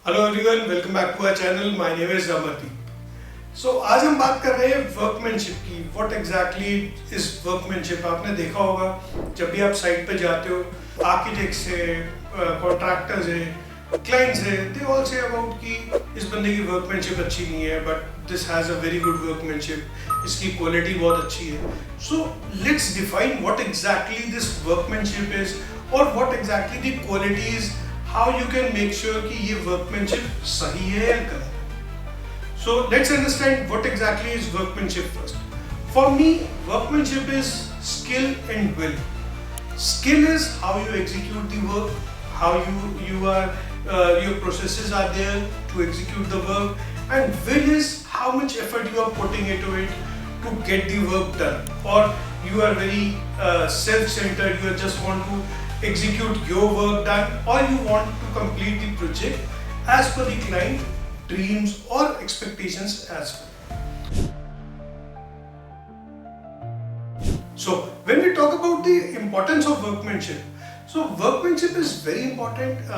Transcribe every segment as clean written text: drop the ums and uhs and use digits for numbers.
Hello everyone, welcome back to our channel. My name is Amardeep. So आज हम बात कर रहे हैं वर्कमैनशिप की। What exactly is workmanship? आपने देखा होगा जब भी आप साइट पे जाते हो, आर्किटेक्ट्स है, कॉन्ट्रैक्टर्स है, क्लाइंट्स है, दे ऑल से अबाउट कि इस बंदे की वर्कमैनशिप अच्छी नहीं है, but this has a very good workmanship, इसकी क्वालिटी बहुत अच्छी है। So let's define what exactly this workmanship is और what exactly the qualities, how you can make sure कि ये workmanship सही है या गलत है। So let's understand what exactly is workmanship first. For me, workmanship is skill and will. Skill is how you execute the work, how you are your processes are there to execute the work, and will is how much effort you are putting into it to get the work done. Or you are very self-centered, you just want to execute your work done, or you want to complete the project as per the client dreams or expectations as well. So when we talk about the importance of workmanship, so workmanship is very important.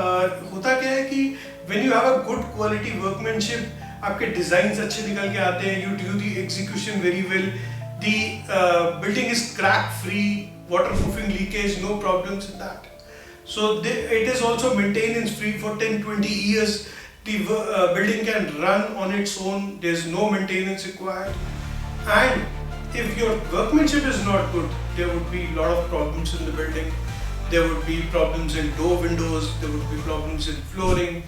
होता क्या है कि when you have a good quality workmanship, आपके designs अच्छे निकल के आते हैं, you do the execution very well, the building is crack free, waterproofing, leakage, no problems in that. So it is also maintenance free for 10-20 years. The building can run on its own, there is no maintenance required. And if your workmanship is not good, there would be a lot of problems in the building. There would be problems in door windows, there would be problems in flooring.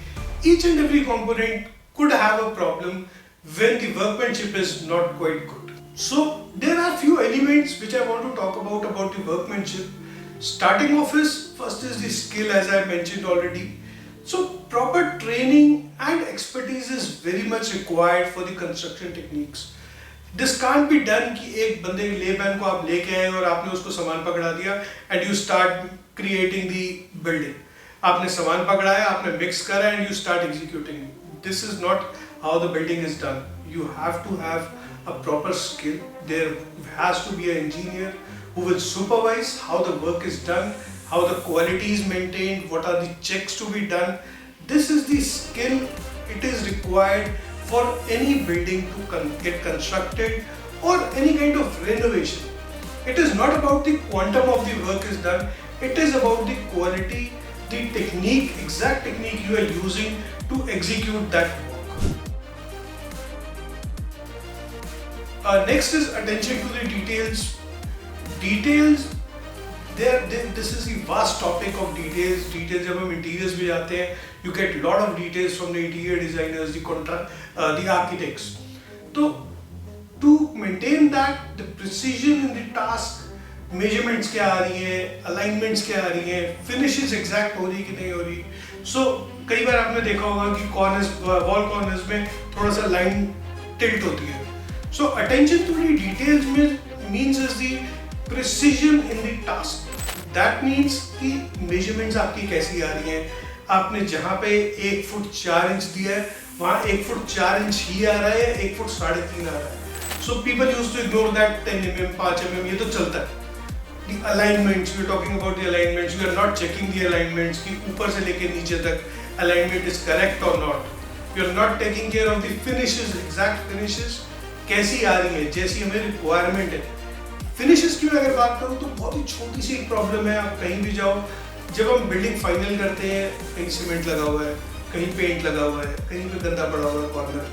Each and every component could have a problem when the workmanship is not quite good. So there are few elements which I want to talk about the workmanship. Starting off is first is the skill, as I mentioned already. So proper training and expertise is very much required for the construction techniques. This can't be done कि एक बंदे layman को आप लेके आए और आपने उसको सामान पकड़ा दिया and you start creating the building. आपने सामान पकड़ाया, आपने mix करा and you start executing. This is not how the building is done. You have to have a proper skill. There has to be an engineer who will supervise how the work is done, how the quality is maintained, what are the checks to be done. This is the skill it is required for any building to get constructed or any kind of renovation. It is not about the quantum of the work is done, it is about the quality, the technique, exact technique you are using to execute that work. Next is attention to the details. Details, this is the vast topic of details. जब हम interiors में जाते हैं, you get lot of details from the interior designers, the architects. तो to maintain that, the precision in the task, measurements क्या आ रही हैं, alignments क्या आ रही हैं, finishes exact हो रही कि नहीं हो रही. So कई बार आपने देखा होगा कि corners, wall corners में थोड़ा सा line tilt होती है. So attention to the details means is the precision in the task. That means कि measurements आपकी कैसी आ रही हैं. आपने जहाँ पे 1 फुट 4 इंच दिया है, वहाँ 1 फुट 4 इंच ही आ रहा है, 1 फुट 3.5 आ रहा है. So people used to ignore that 10 mm, 5 mm, ये तो चलता है. The alignments, we are talking about the alignments. We are not checking the alignments कि ऊपर से लेके नीचे तक alignment is correct or not. We are not taking care of the finishes, exact finishes कैसी आ रही है, जैसी हमें requirement है. फिनिशेस की अगर बात करूँ तो बहुत ही छोटी सी एक प्रॉब्लम है. आप कहीं भी जाओ, जब हम बिल्डिंग फाइनल करते हैं, कहीं सीमेंट लगा हुआ है, कहीं पेंट लगा हुआ है, कहीं पे गंदा पड़ा हुआ है कॉर्नर,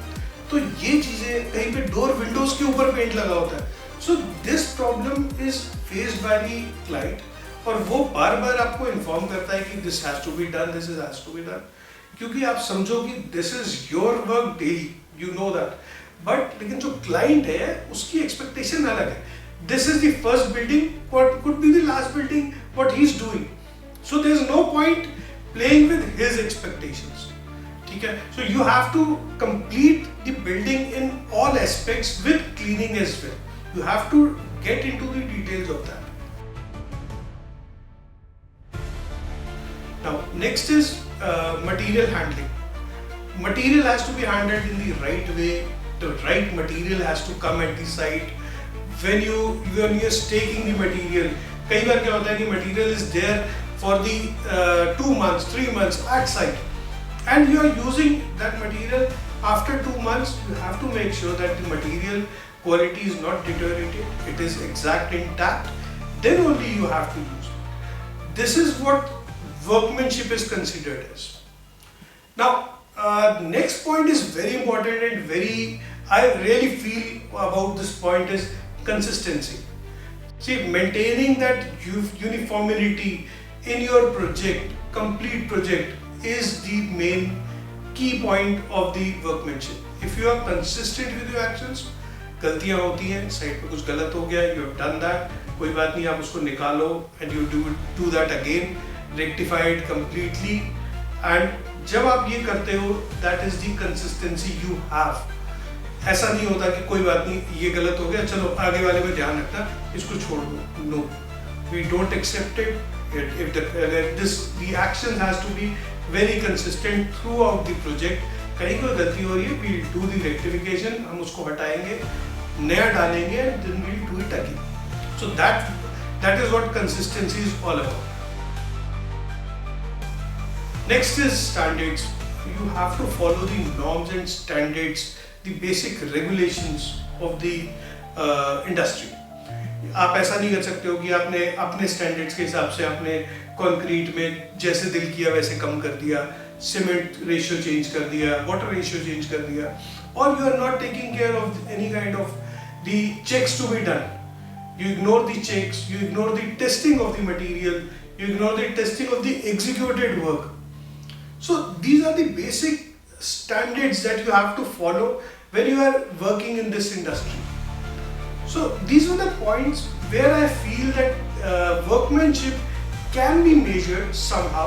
तो ये चीज़ें, कहीं पे डोर विंडोज के ऊपर पेंट लगा होता है. So this problem is faced by the client और वो बार बार आपको इन्फॉर्म करता है कि this has to be done, this is has to be done, क्योंकि आप समझो कि this is your work daily, you know that. But लेकिन जो क्लाइंट है उसकी एक्सपेक्टेशन अलग है. This is the first building, what could be the last building, what he's doing. So there is no point playing with his expectations. ठीक है? So you have to complete the building in all aspects with cleaning as well. You have to get into the details of that. Now next is material handling. Material has to be handled in the right way. The right material has to come at the site. When you are staking the material, कई बार क्या होता है कि material is there for the 2 months, 3 months at site. and you are using that material. After 2 months, you have to make sure that the material quality is not deteriorated, it is exact intact, then only you have to use it. This is what workmanship is considered as. Now, next point is very important and I really feel about this point is consistency. See, maintaining that uniformity in your project, complete project, is the main key point of the workmanship. If you are consistent with your actions, गलतियां होती हैं, side पे कुछ गलत हो गया, you have done that, कोई बात नहीं, आप उसको निकालो and you do that again, rectify it completely, and जब आप ये करते हो, that is the consistency you have. ऐसा नहीं होता कि कोई बात नहीं, ये गलत हो गया, चलो आगे वाले में ध्यान रखना, इसको छोड़ दो. No, we don't accept it. If the action has to be very consistent throughout the project. कहीं कोई गलती हो रही है, we'll do the rectification, हम उसको हटाएंगे, नया डालेंगे, and then we'll do it again. So that is what consistency is all about. Next is standards. You have to follow the norms and standards, the basic regulations of the industry. आप ऐसा नहीं कर सकते हो कि आपने अपने standards के हिसाब से आपने कंक्रीट में जैसे दिल किया वैसे कम कर दिया, सीमेंट रेशियो चेंज कर दिया, वाटर रेशियो चेंज कर दिया, और you are not taking care of any kind of the checks to be done. You ignore the checks, you ignore the testing of the material, you ignore the testing of the executed work. So these are the basic standards that you have to follow when you are working in this industry. So these were the points where I feel that workmanship can be measured somehow,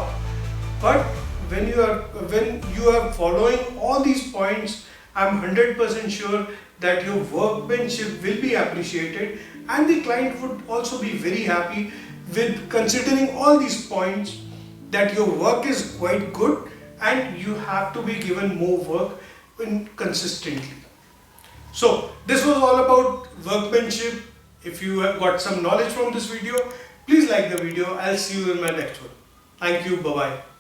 but when you are following all these points, I'm 100% sure that your workmanship will be appreciated, and the client would also be very happy with considering all these points, that your work is quite good and you have to be given more work consistently. So this was all about workmanship. If you have got some knowledge from this video, please like the video. I'll see you in my next one. Thank you. Bye-bye.